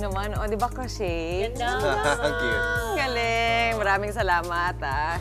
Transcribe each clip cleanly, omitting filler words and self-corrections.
naman. O, di ba, crochet? Ganda. Ang cute. Galing. Maraming salamat.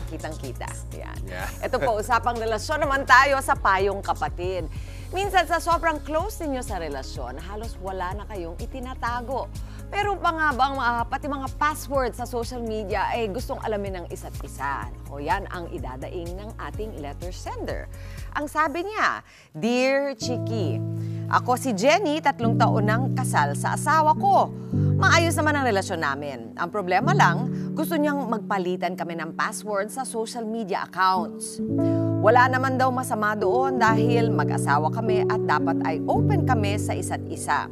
Kitang-kita. Yan. Yeah. Ito po, usapang relasyon naman tayo sa payong kapatid. Minsan sa sobrang close ninyo sa relasyon, halos wala na kayong itinatago. Pero pa nga bang pati mga passwords sa social media ay gustong alamin ng isa't isa. O yan ang idadaing ng ating letter sender. Ang sabi niya, Dear Chiki, ako si Jenny, 3 taon nang kasal sa asawa ko. Maayos naman ang relasyon namin. Ang problema lang, gusto niyang magpalitan kami ng password sa social media accounts. Wala naman daw masama doon dahil mag-asawa kami at dapat ay open kami sa isa't isa.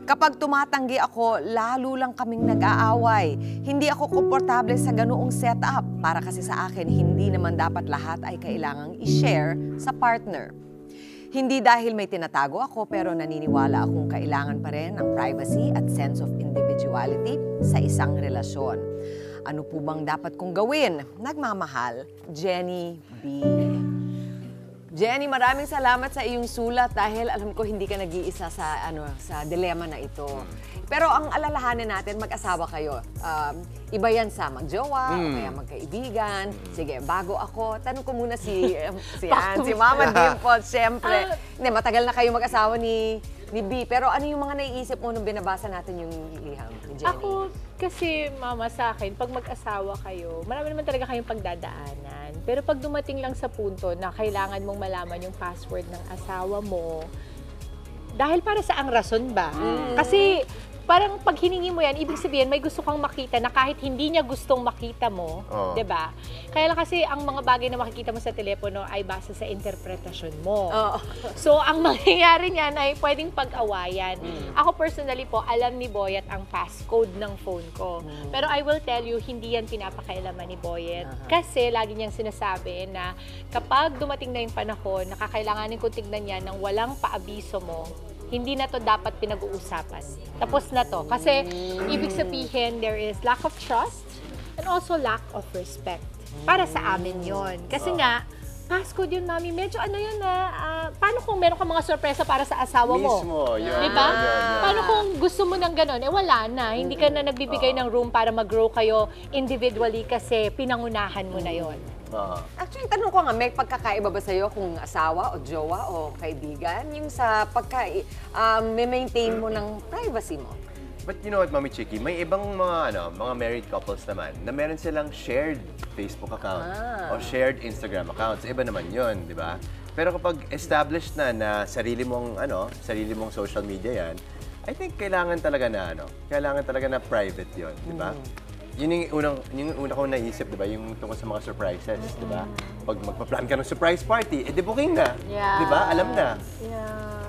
Kapag tumatanggi ako, lalo lang kaming nag-aaway. Hindi ako komportable sa ganoong setup para kasi sa akin, hindi naman dapat lahat ay kailangang i-share sa partner. Hindi dahil may tinatago ako pero naniniwala akong kailangan pa rin ng privacy at sense of individuality sa isang relasyon. Ano po bang dapat kong gawin? Nagmamahal, Jenny B. Jenny, maraming salamat sa iyong sulat dahil alam ko hindi ka nag-iisa sa sa dilema na ito. Pero ang alalahanin natin, mag-asawa kayo. Iba yan sa magjowa o kaya magkaibigan. Sige, bago ako, tanong ko muna si Mama Dimple, siyempre. Hindi, matagal na kayo mag-asawa ni B. Pero ano yung mga naiisip mo nung binabasa natin yung liham ni Jenny? Ako, kasi mama sa akin, pag mag-asawa kayo, marami naman talaga kayong pagdadaanan. Pero pag dumating lang sa punto na kailangan mong malaman yung password ng asawa mo, dahil para sa ang rason ba? Kasi parang pag hiningi mo yan, ibig sabihin may gusto kang makita na kahit hindi niya gustong makita mo, 'di ba? Kaya lang kasi ang mga bagay na makikita mo sa telepono ay base sa interpretasyon mo. So ang mangyayari niyan ay pwedeng pag-awayan. Ako personally po, alam ni Boyet ang passcode ng phone ko. Pero I will tell you, hindi yan pinapakailaman ni Boyet. Kasi lagi niyang sinasabi na kapag dumating na yung panahon, nakakailanganin kong tignan niya ng walang paabiso mo, hindi na to dapat pinag-uusapan. Tapos na to. Kasi ibig sabihin, there is lack of trust and also lack of respect. Para sa amin yon. Kasi nga, passcode yun, mami. Medyo yun paano kung meron ka mga sorpresa para sa asawa mo? Mismo, yun. Diba? Paano kung gusto mo ng gano'n? Wala na. Hindi ka na nagbibigay ng room para mag-grow kayo individually kasi pinangunahan mo na yon. Actually, tanong ko nga, may pagkakaiba ba sa'yo kung asawa o jowa o kaibigan? Yung sa may-maintain mo ng privacy mo? But you know what, Mami Chiki, may ibang mga married couples naman na meron silang shared Facebook account o shared Instagram account. Iba naman yun, di ba? Pero kapag established na sarili mong social media yan, I think kailangan talaga na private yun, di ba? Yun yung una kong naisip, di ba? Yung tungkol sa mga surprises, di ba? Pag magpa-plan ka ng surprise party, di booking na. Di ba? Alam na.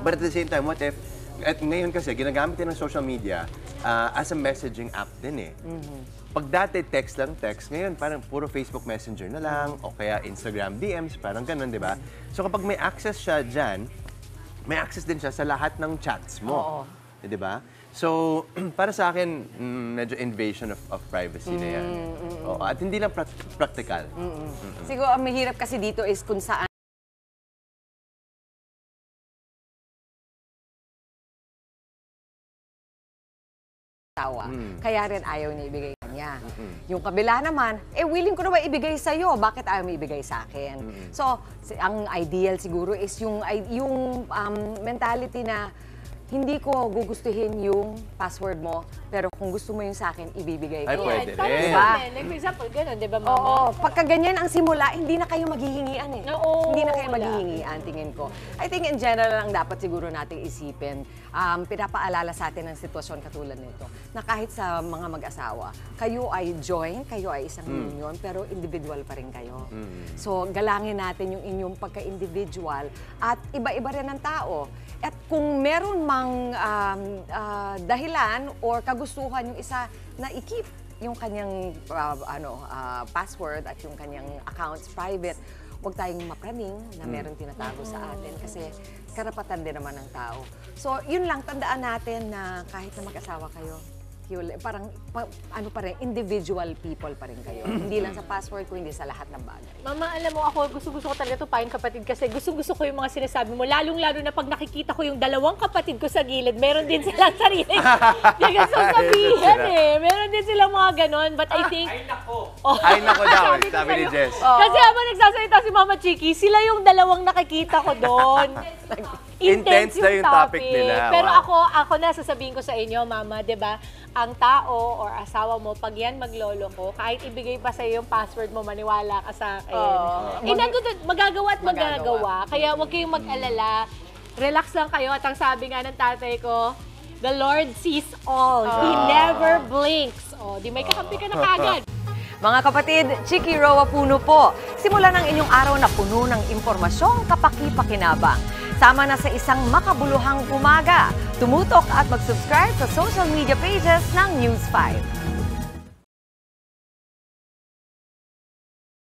But at the same time, what if, at ngayon kasi, ginagamit din ng social media as a messaging app din eh. Pag dati text, ngayon parang puro Facebook Messenger na lang, o kaya Instagram DMs, parang ganun, di ba? So kapag may access siya dyan, may access din siya sa lahat ng chats mo. Di ba? So, para sa akin, medyo invasion of privacy na yan. At hindi lang practical. Siguro, ang mahirap kasi dito is kung saan asawa. Kaya rin ayaw niya ibigay niya. Yung kabila naman, willing ko na ba ibigay sa'yo? Bakit ayaw mo ibigay sa akin? So, ang ideal siguro is yung mentality na hindi ko gugustuhin yung password mo, pero kung gusto mo yung sa akin, ibibigay ko. Ay, pwede rin. Diba? Like for example, gano'n, di ba, mama? Oo. Pagka ganyan ang simula, hindi na kayo maghihingian eh. Oo, Hindi na kayo wala. maghihingian, tingin ko. I think in general lang dapat siguro nating isipin, pinapaalala sa atin ng sitwasyon katulad nito, na kahit sa mga mag-asawa, kayo ay joint, kayo ay isang union, pero individual pa rin kayo. So, galangin natin yung inyong pagka-individual at iba-iba rin ang tao. At kung meron mang dahilan or kagustuhan yung isa na i-keep yung kanyang password at yung kanyang accounts private, huwag tayong mapraning na meron tinatago sa atin kasi karapatan din naman ng tao. So, yun lang, tandaan natin na kahit na mag-asawa kayo, particular, parang ano pa rin, individual people pa rin kayo. Hindi lang sa password ko, hindi sa lahat ng bagay. Mama, alam mo ako, gusto-gusto ko talaga tupayin kapatid kasi gusto-gusto ko yung mga sinasabi mo. Lalong-lalo na pag nakikita ko yung dalawang kapatid ko sa gilid, meron din silang sarili. Hindi gusto sabihin Meron din silang mga ganon. But I think... Ay nako daw, sabi ni Jess. Kasi habang nagsasalita si Mama Chiki, sila yung dalawang nakikita ko doon. Intense na yung topic nila. Pero Wow. ako na sasabihin ko sa inyo, Mama, 'di ba? Ang tao or asawa mo, pag yan maglolo ko, kahit ibigay pa sa yung password mo, maniwala ka sa akin. Magagawa at magagawa. Kaya huwag kayong mag-alala. Relax lang kayo. At ang sabi nga ng tatay ko, the Lord sees all. He never blinks. Di may kakampi ka na kagad. Mga kapatid, Chiki Roa Puno po. Simulan ang inyong araw na puno ng impormasyong kapaki-pakinabang. Sama na sa isang makabuluhang umaga. Tumutok at mag-subscribe sa social media pages ng News 5.